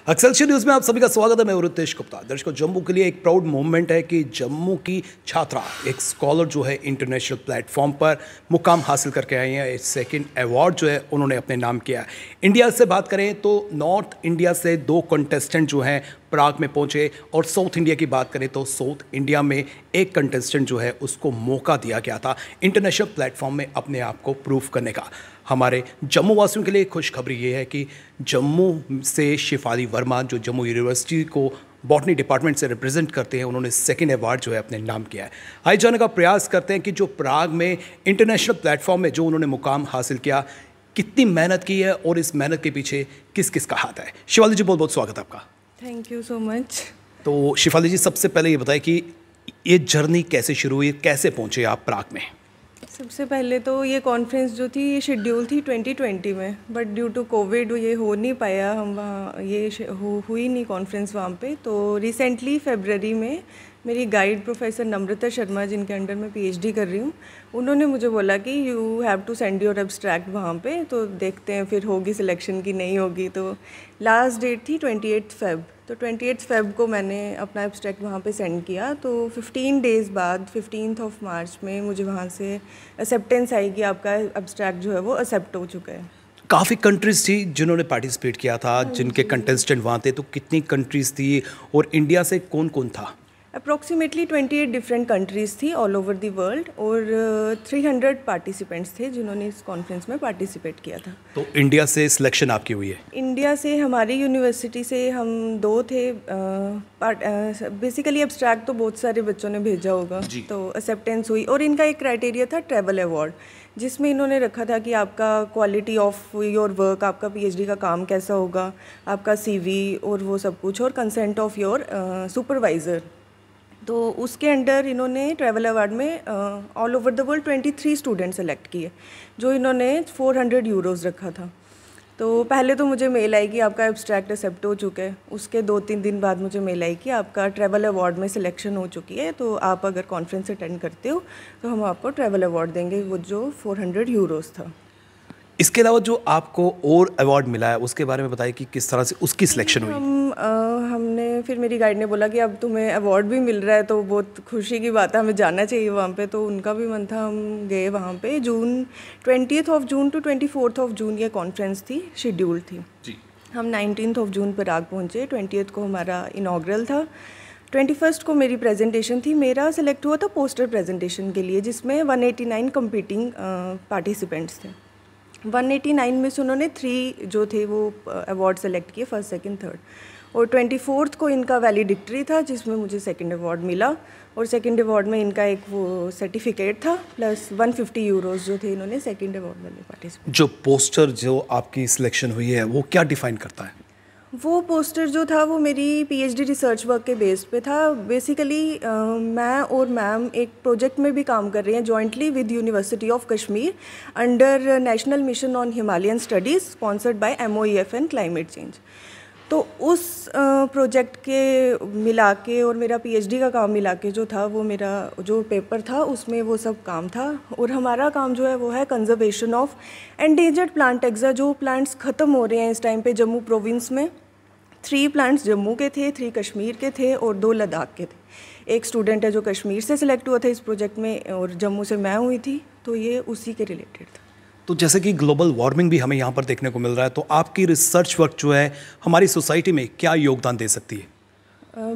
Excelsior news में आप सभी का स्वागत है। मैं रितेश गुप्ता। दर्शकों, जम्मू के लिए एक प्राउड मोमेंट है कि जम्मू की छात्रा, एक स्कॉलर जो है इंटरनेशनल प्लेटफॉर्म पर मुकाम हासिल करके आई हैं। सेकंड अवार्ड जो है उन्होंने अपने नाम किया है। इंडिया से बात करें तो नॉर्थ इंडिया से 2 कंटेस्टेंट जो हैं प्राग में पहुंचे, और साउथ इंडिया की बात करें तो साउथ इंडिया में एक कंटेस्टेंट जो है उसको मौका दिया गया था इंटरनेशनल प्लेटफॉर्म में अपने आप को प्रूव करने का। हमारे जम्मू वासियों के लिए खुशखबरी ये है कि जम्मू से शिफाली वर्मा, जो जम्मू यूनिवर्सिटी को बॉटनी डिपार्टमेंट से रिप्रेजेंट करते हैं, उन्होंने सेकंड अवार्ड जो है अपने नाम किया है। आइए जानने का प्रयास करते हैं कि जो प्राग में इंटरनेशनल प्लेटफॉर्म में जो उन्होंने मुकाम हासिल किया, कितनी मेहनत की है और इस मेहनत के पीछे किस किस का हाथ है। शिफाली जी, बहुत बहुत स्वागत है आपका। Thank you so much. तो शिफाली जी, सबसे पहले ये बताएं कि ये जर्नी कैसे शुरू हुई, कैसे पहुंचे आप प्राग में? सबसे पहले तो ये कॉन्फ्रेंस जो थी ये शेड्यूल थी 2020 में, बट ड्यू टू कोविड ये हो नहीं पाया। हम वहाँ ये हुई नहीं कॉन्फ्रेंस वहाँ पे। तो रिसेंटली फरवरी में मेरी गाइड प्रोफेसर नम्रता शर्मा, जिनके अंडर मैं पीएचडी कर रही हूँ, उन्होंने मुझे बोला कि you have to send your abstract वहाँ पे, तो देखते हैं फिर होगी सिलेक्शन की नहीं होगी। तो लास्ट डेट थी 28 फेब। तो 28 फेब को मैंने अपना एब्स्ट्रैक्ट वहाँ पे सेंड किया। तो 15 डेज़ बाद 15 मार्च में मुझे वहाँ से एक्सेप्टेंस आई कि आपका एब्स्ट्रैक्ट जो है वो एक्सेप्ट हो चुका है। काफ़ी कंट्रीज़ थी जिन्होंने पार्टिसिपेट किया था, जिनके कंटेस्टेंट वहाँ थे, तो कितनी कंट्रीज़ थी और इंडिया से कौन कौन था? अप्रॉक्सीमेटली 28 डिफरेंट कंट्रीज़ थी ऑल ओवर द वर्ल्ड, और 300 पार्टिसिपेंट्स थे जिन्होंने इस कॉन्फ्रेंस में पार्टिसिपेट किया था। तो इंडिया से सिलेक्शन आपकी हुई है? इंडिया से हमारी यूनिवर्सिटी से हम 2 थे। बेसिकली एब्स्ट्रैक्ट तो बहुत सारे बच्चों ने भेजा होगा, तो एक्सेप्टेंस हुई। और इनका एक क्राइटेरिया था ट्रैवल अवार्ड, जिसमें इन्होंने रखा था कि आपका क्वालिटी ऑफ योर वर्क, आपका पीएचडी का काम कैसा होगा, आपका सीवी और वो सब कुछ, और कंसेंट ऑफ योर सुपरवाइज़र। तो उसके अंडर इन्होंने ट्रैवल अवार्ड में all over the world 23 student select किए, जो इन्होंने 400 यूरोज़ रखा था। तो पहले तो मुझे मेल आई कि आपका एब्स्ट्रैक्ट एक्सेप्ट हो चुका है। उसके 2-3 दिन बाद मुझे मेल आई कि आपका ट्रैवल अवार्ड में सिलेक्शन हो चुकी है, तो आप अगर कॉन्फ्रेंस अटेंड करते हो तो हम आपको ट्रैवल अवार्ड देंगे, वो जो 400 यूरोज़ था। इसके अलावा जो आपको और अवार्ड मिला है उसके बारे में बताइए कि किस तरह से उसकी सिलेक्शन हुई? हमने फिर मेरी गाइड ने बोला कि अब तुम्हें अवार्ड भी मिल रहा है तो बहुत खुशी की बात है, हमें जाना चाहिए वहाँ पे। तो उनका भी मन था, हम गए वहाँ पे। 20th जून टू 24th जून ये कॉन्फ्रेंस थी, शेड्यूल थी जी। हम 19th जून प्राग पहुँचे। 20th को हमारा इनॉग्रल था। 21st को मेरी प्रेजेंटेशन थी। मेरा सिलेक्ट हुआ था पोस्टर प्रेजेंटेशन के लिए, जिसमें 189 कंपीटिंग पार्टिसिपेंट्स थे। 189 में से उन्होंने 3 जो थे वो अवार्ड सेलेक्ट किए, फर्स्ट सेकंड थर्ड। और 24th को इनका वैलिडिक्ट्री था, जिसमें मुझे सेकंड अवार्ड मिला। और सेकंड अवार्ड में इनका एक वो सर्टिफिकेट था, प्लस 150 यूरोज़ जो थे इन्होंने सेकंड अवार्ड वाले पार्टिसिपेंट। जो पोस्टर जो आपकी सिलेक्शन हुई है वो क्या डिफाइन करता है? वो पोस्टर जो था वो मेरी पीएचडी रिसर्च वर्क के बेस पे था। बेसिकली मैं और मैम एक प्रोजेक्ट में भी काम कर रही हैं jointly with university of Kashmir under national mission on Himalayan studies sponsored by MOEF and climate change. तो उस प्रोजेक्ट के मिला के और मेरा पीएचडी का काम मिला के जो था, वो मेरा जो पेपर था उसमें वो सब काम था। और हमारा काम जो है वो है कंजर्वेशन ऑफ एंडेंजर्ड प्लांट एक्सा, जो प्लांट्स ख़त्म हो रहे हैं इस टाइम पे जम्मू प्रोविंस में। 3 प्लांट्स जम्मू के थे, 3 कश्मीर के थे और 2 लद्दाख के थे। एक स्टूडेंट है जो कश्मीर से सिलेक्ट हुआ था इस प्रोजेक्ट में, और जम्मू से मैं हुई थी, तो ये उसी के रिलेटेड था। तो जैसे कि ग्लोबल वार्मिंग भी हमें यहाँ पर देखने को मिल रहा है, तो आपकी रिसर्च वर्क जो है हमारी सोसाइटी में क्या योगदान दे सकती है?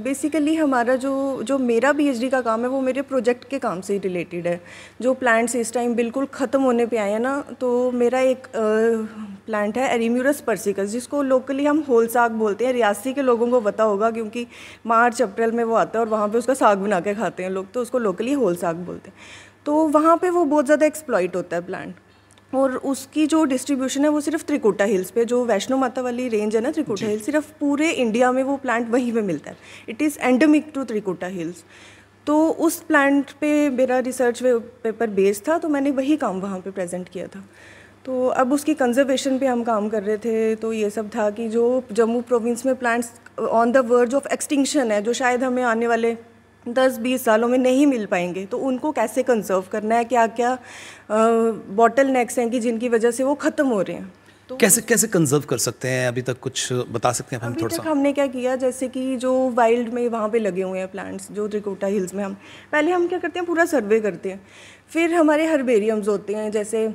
बेसिकली हमारा जो मेरा पीएचडी का काम है वो मेरे प्रोजेक्ट के काम से ही रिलेटेड है। जो प्लांट्स इस टाइम बिल्कुल ख़त्म होने पे आए हैं ना, तो मेरा एक प्लांट है एरीम्यूरस पर्सिकस, जिसको लोकली हम होल साग बोलते हैं। रियासी के लोगों को पता होगा क्योंकि मार्च अप्रैल में वो आता है और वहाँ पे उसका साग बना के खाते हैं लोग, तो उसको लोकली होल साग बोलते हैं। तो वहाँ पर वो बहुत ज़्यादा एक्सप्लॉइट होता है प्लांट, और उसकी जो डिस्ट्रीब्यूशन है वो सिर्फ त्रिकुटा हिल्स पे, जो वैष्णो माता वाली रेंज है ना त्रिकुटा हिल्स, सिर्फ पूरे इंडिया में वो प्लांट वहीं पे मिलता है। It is endemic to Trikuta hills. तो उस प्लांट पे मेरा रिसर्च पेपर बेस था, तो मैंने वही काम वहाँ पे प्रेजेंट किया था। तो अब उसकी कंजर्वेशन पे हम काम कर रहे थे। तो ये सब था कि जो जम्मू प्रोविंस में plants on the verge of extinction है, जो शायद हमें आने वाले 10-20 सालों में नहीं मिल पाएंगे, तो उनको कैसे कंजर्व करना है, क्या क्या बॉटल नेक्स हैं कि जिनकी वजह से वो ख़त्म हो रहे हैं। तो कैसे कैसे कंजर्व कर सकते हैं, अभी तक कुछ बता सकते हैं हम अभी थोड़ा तक सा? हमने क्या किया, जैसे कि जो वाइल्ड में वहाँ पे लगे हुए हैं प्लांट्स, जो त्रिकुटा हिल्स में, हम पहले हम क्या करते हैं, पूरा सर्वे करते हैं। फिर हमारे हर्बेरियम्स होते हैं, जैसे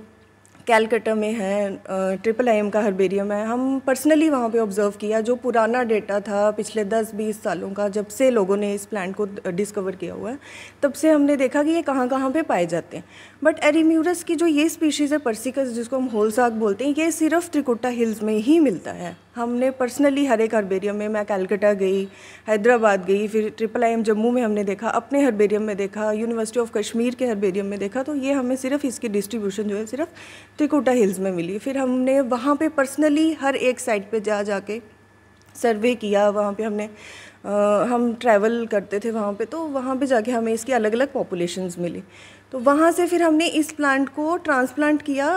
कैलकटा में है IIIM का हर्बेरियम है। हम पर्सनली वहाँ पे ऑब्जर्व किया जो पुराना डेटा था पिछले 10-20 सालों का, जब से लोगों ने इस प्लांट को डिस्कवर किया हुआ है, तब से हमने देखा कि ये कहाँ कहाँ पे पाए जाते हैं। बट एरीम्यूरस की जो ये स्पीशीज़ है पर्सिकस, जिसको हम होल साग बोलते हैं, ये सिर्फ त्रिकुटा हिल्स में ही मिलता है। हमने पर्सनली हर एक हर्बेरियम में, मैं कैलकटा गई, हैदराबाद गई, फिर IIIM जम्मू में हमने देखा, अपने हर्बेरियम में देखा, यूनिवर्सिटी ऑफ कश्मीर के हर्बेरियम में देखा, तो ये हमें सिर्फ इसकी डिस्ट्रीब्यूशन जो है सिर्फ त्रिकुटा हिल्स में मिली। फिर हमने वहाँ पे पर्सनली हर एक साइट पे जाके सर्वे किया। वहाँ पे हमने हम ट्रैवल करते थे वहाँ पे, तो वहाँ पे जाके हमें इसकी अलग अलग पॉपुलेशंस मिली। तो वहाँ से फिर हमने इस प्लांट को ट्रांसप्लांट किया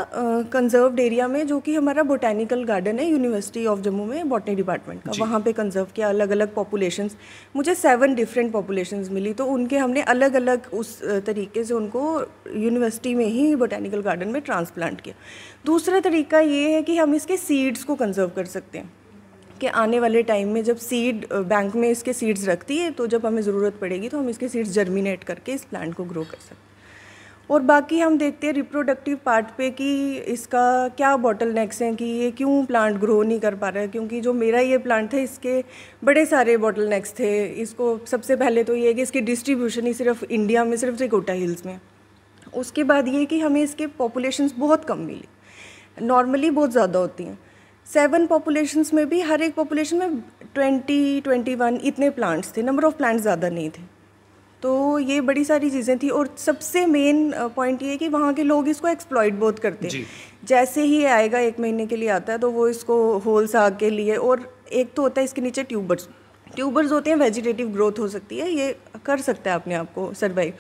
कंजर्व्ड एरिया में, जो कि हमारा बोटैनिकल गार्डन है यूनिवर्सिटी ऑफ जम्मू में, बॉटनी डिपार्टमेंट का। वहाँ पे कंजर्व किया अलग अलग पॉपुलेशंस। मुझे 7 डिफरेंट पॉपुलेशंस मिली, तो उनके हमने अलग अलग उस तरीके से उनको यूनिवर्सिटी में ही बोटैनिकल गार्डन में ट्रांसप्लांट किया। दूसरा तरीका ये है कि हम इसके सीड्स को कंजर्व कर सकते हैं, कि आने वाले टाइम में जब सीड बैंक में इसके सीड्स रखती है, तो जब हमें ज़रूरत पड़ेगी तो हम इसके सीड्स जर्मिनेट करके इस प्लांट को ग्रो कर सकते हैं। और बाकी हम देखते हैं रिप्रोडक्टिव पार्ट पे कि इसका क्या बॉटलनेक्स हैं, कि ये क्यों प्लांट ग्रो नहीं कर पा रहा है। क्योंकि जो मेरा ये प्लांट था, इसके बड़े सारे बॉटलनेक्स थे। इसको सबसे पहले तो ये है कि इसकी डिस्ट्रीब्यूशन ही सिर्फ इंडिया में सिर्फ त्रिकुटा हिल्स में। उसके बाद ये कि हमें इसके पॉपुलेशंस बहुत कम मिली, नॉर्मली बहुत ज़्यादा होती हैं। 7 पॉपुलेशंस में भी हर एक पॉपुलेशन में 20-21 इतने प्लांट्स थे, नंबर ऑफ़ प्लांट्स ज़्यादा नहीं थे। तो ये बड़ी सारी चीज़ें थी। और सबसे मेन पॉइंट ये है कि वहाँ के लोग इसको एक्सप्लॉइट बहुत करते हैं। जैसे ही ये आएगा, 1 महीने के लिए आता है, तो वो इसको होल साग के लिए, और एक तो होता है इसके नीचे ट्यूबर्स होते हैं, वेजिटेटिव ग्रोथ हो सकती है, ये कर सकता है अपने आप को सर्वाइव।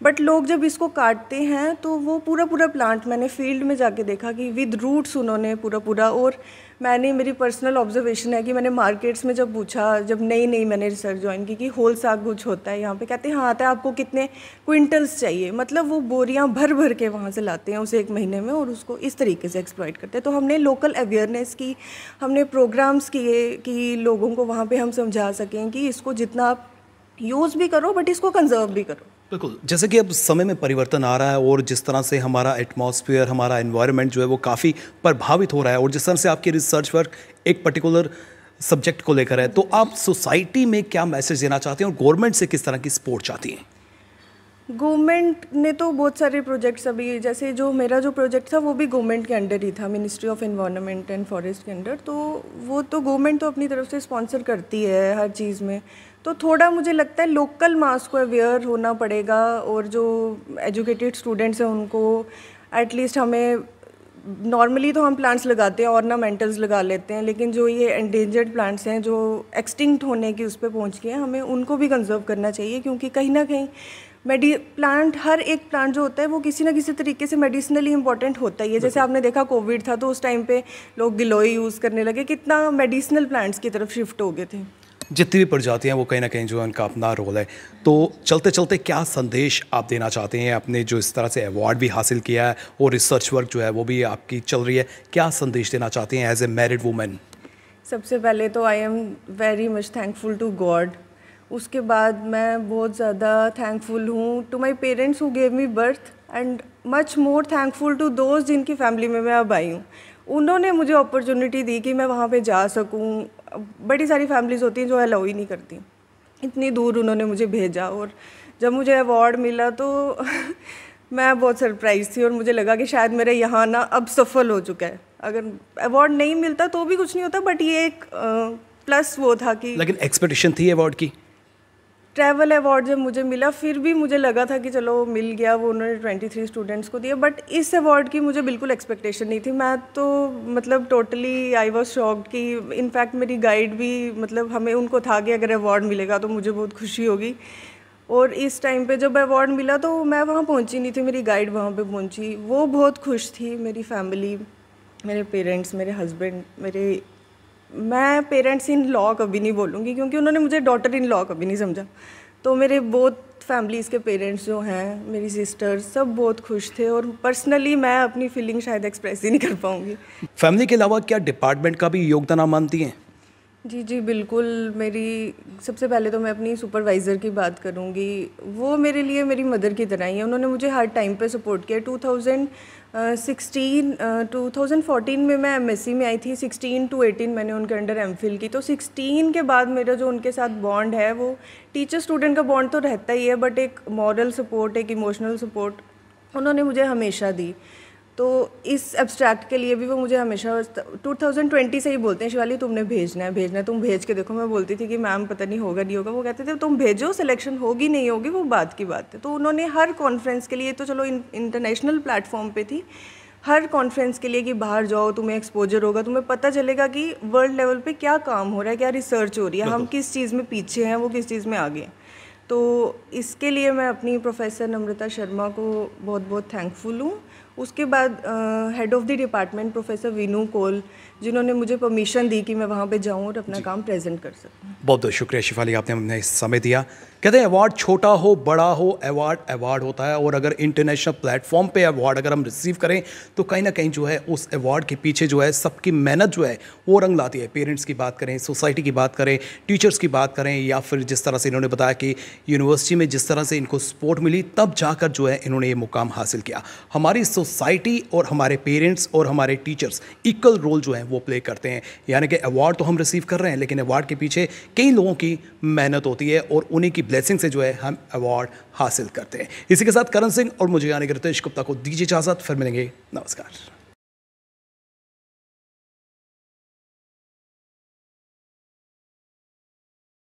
बट लोग जब इसको काटते हैं तो वो पूरा प्लांट, मैंने फील्ड में जाके देखा कि विद रूट्स उन्होंने पूरा। और मेरी पर्सनल ऑब्जर्वेशन है कि मैंने मार्केट्स में जब पूछा, जब नई मैंने रिसर्च ज्वाइन की कि होल साग कुछ होता है यहाँ पे, कहते हैं हाँ आता है, आपको कितने क्विंटल्स चाहिए। मतलब वो बोरियाँ भर के वहाँ से लाते हैं उसे 1 महीने में, और उसको इस तरीके से एक्सप्लॉइट करते हैं। तो हमने लोकल अवेयरनेस की, हमने प्रोग्राम्स किए कि लोगों को वहाँ पर हम समझा सकें कि इसको जितना आप यूज़ भी करो बट इसको कंजर्व भी करो। बिल्कुल, जैसे कि अब समय में परिवर्तन आ रहा है, और जिस तरह से हमारा एटमॉस्फेयर, हमारा एनवायरनमेंट जो है वो काफ़ी प्रभावित हो रहा है, और जिस तरह से आपकी रिसर्च वर्क एक पर्टिकुलर सब्जेक्ट को लेकर है, तो आप सोसाइटी में क्या मैसेज देना चाहते हैं और गवर्नमेंट से किस तरह की सपोर्ट चाहती हैं? गवर्नमेंट ने तो बहुत सारे प्रोजेक्ट्स, अभी जैसे जो मेरा जो प्रोजेक्ट था वो भी गवर्नमेंट के अंडर ही था, ministry of environment and forest के अंडर। तो वो तो गवर्नमेंट तो अपनी तरफ से स्पॉन्सर करती है हर चीज़ में। तो थोड़ा मुझे लगता है लोकल मास को अवेयर होना पड़ेगा, और जो एजुकेटेड स्टूडेंट्स हैं उनको एटलीस्ट, हमें नॉर्मली तो हम प्लांट्स लगाते हैं, ऑर्नामेंटल्स लगा लेते हैं, लेकिन जो ये एंडेंजर्ड प्लांट्स हैं जो एक्सटिंक्ट होने की उस पर पहुँच गए हैं, हमें उनको भी कंजर्व करना चाहिए। क्योंकि कहीं ना कहीं प्लांट, हर एक प्लांट जो होता है वो किसी ना किसी तरीके से मेडिसिनली इंपॉर्टेंट होता ही है। जैसे आपने देखा कोविड था तो उस टाइम पे लोग गिलोय यूज़ करने लगे, कितना मेडिसिनल प्लांट्स की तरफ शिफ्ट हो गए थे। जितनी भी प्रजातियां, वो कहीं ना कहीं जो है उनका अपना रोल है। तो चलते चलते क्या संदेश आप देना चाहते हैं? आपने जो इस तरह से अवार्ड भी हासिल किया है और रिसर्च वर्क जो है वो भी आपकी चल रही है, क्या संदेश देना चाहते हैं एज ए मैरिड वुमेन? सबसे पहले तो I am very much thankful to God. उसके बाद मैं बहुत ज़्यादा थैंकफुल हूँ to my parents who gave me birth, and much more thankful to दोस्त जिनकी फैमिली में मैं अब आई हूँ। उन्होंने मुझे अपॉर्चुनिटी दी कि मैं वहाँ पे जा सकूँ। बड़ी सारी फैमिलीज़ होती हैं जो अलाउ ही नहीं करती, इतनी दूर उन्होंने मुझे भेजा। और जब मुझे अवार्ड मिला तो मैं बहुत सरप्राइज थी, और मुझे लगा कि शायद मेरा यहाँ ना अब सफल हो चुका है। अगर अवार्ड नहीं मिलता तो भी कुछ नहीं होता, बट ये एक प्लस वो था कि, लेकिन एक्सपेक्टेशन थी अवार्ड की? ट्रैवल अवार्ड जब मुझे मिला फिर भी मुझे लगा था कि चलो मिल गया, वो उन्होंने 23 स्टूडेंट्स को दिया। बट इस अवार्ड की मुझे बिल्कुल एक्सपेक्टेशन नहीं थी। मैं तो मतलब टोटली आई वॉज शॉक्ड कि इनफैक्ट मेरी गाइड भी, मतलब हमें उनको था कि अगर अवार्ड मिलेगा तो मुझे बहुत खुशी होगी। और इस टाइम पे जब अवार्ड मिला तो मैं वहाँ पहुँची नहीं थी, मेरी गाइड वहाँ पे पहुँची, वो बहुत खुश थी। मेरी फैमिली, मेरे पेरेंट्स, मेरे हस्बैंड, मैं पेरेंट्स इन लॉ कभी नहीं बोलूँगी क्योंकि उन्होंने मुझे डॉटर इन लॉ कभी नहीं समझा। तो मेरे बहुत बोथ फैमिलीज़ के पेरेंट्स जो हैं, मेरी सिस्टर्स, सब बहुत खुश थे और पर्सनली मैं अपनी फीलिंग शायद एक्सप्रेस ही नहीं कर पाऊँगी। फैमिली के अलावा क्या डिपार्टमेंट का भी योगदान आप मानती हैं? जी, जी, बिल्कुल। मेरी सबसे पहले तो मैं अपनी सुपरवाइज़र की बात करूँगी। वो मेरे लिए मेरी मदर की तरह ही है। उन्होंने मुझे हर टाइम पे सपोर्ट किया। 2014 में मैं एमएससी में आई थी, 16 टू 18 मैंने उनके अंडर एमफिल की। तो 16 के बाद मेरा जो उनके साथ बॉन्ड है, वो टीचर स्टूडेंट का बॉन्ड तो रहता ही है, बट एक मॉरल सपोर्ट, एक इमोशनल सपोर्ट उन्होंने मुझे हमेशा दी। तो इस एब्स्ट्रैक्ट के लिए भी वो मुझे हमेशा 2020 से ही बोलते हैं, शिवाली तुमने भेजना है, तुम भेज के देखो। मैं बोलती थी कि मैम पता नहीं होगा नहीं होगा। वो कहते थे तुम भेजो, सिलेक्शन होगी नहीं होगी वो बात की बात है। तो उन्होंने हर कॉन्फ्रेंस के लिए, तो चलो इंटरनेशनल प्लेटफॉर्म पे थी, हर कॉन्फ्रेंस के लिए कि बाहर जाओ, तुम्हें एक्सपोजर होगा, तुम्हें पता चलेगा कि वर्ल्ड लेवल पे क्या काम हो रहा है, क्या रिसर्च हो रही है, हम किस चीज़ में पीछे हैं, वो किस चीज़ में आगे हैं। तो इसके लिए मैं अपनी प्रोफेसर नम्रता शर्मा को बहुत बहुत थैंकफुल हूँ। उसके बाद head of the department professor Veenu Kaul, जिन्होंने मुझे परमिशन दी कि मैं वहाँ पे जाऊँ और अपना काम प्रेजेंट कर सकूँ। बहुत बहुत शुक्रिया शिफाली, आपने हमें समय दिया। कहते हैं अवार्ड छोटा हो बड़ा हो, अवार्ड होता है, और अगर इंटरनेशनल प्लेटफॉर्म पे अवार्ड अगर हम रिसीव करें तो कहीं ना कहीं जो है उस अवार्ड के पीछे जो है सबकी मेहनत जो है वो रंग लाती है। पेरेंट्स की बात करें, सोसाइटी की बात करें, टीचर्स की बात करें, या फिर जिस तरह से इन्होंने बताया कि यूनिवर्सिटी में जिस तरह से इनको सपोर्ट मिली, तब जाकर जो है इन्होंने ये मुकाम हासिल किया। हमारी सोसाइटी और हमारे पेरेंट्स और हमारे टीचर्स इक्वल रोल जो है वो प्ले करते हैं। यानी कि अवार्ड तो हम रिसीव कर रहे हैं, लेकिन अवार्ड के पीछे कई लोगों की मेहनत होती है और उन्हीं की ब्लेसिंग से जो है हम अवार्ड हासिल करते हैं। इसी के साथ करण सिंह और मुझे यानी कि रितेश गुप्ता को दीजिए इजाज़त, फिर मिलेंगे। नमस्कार।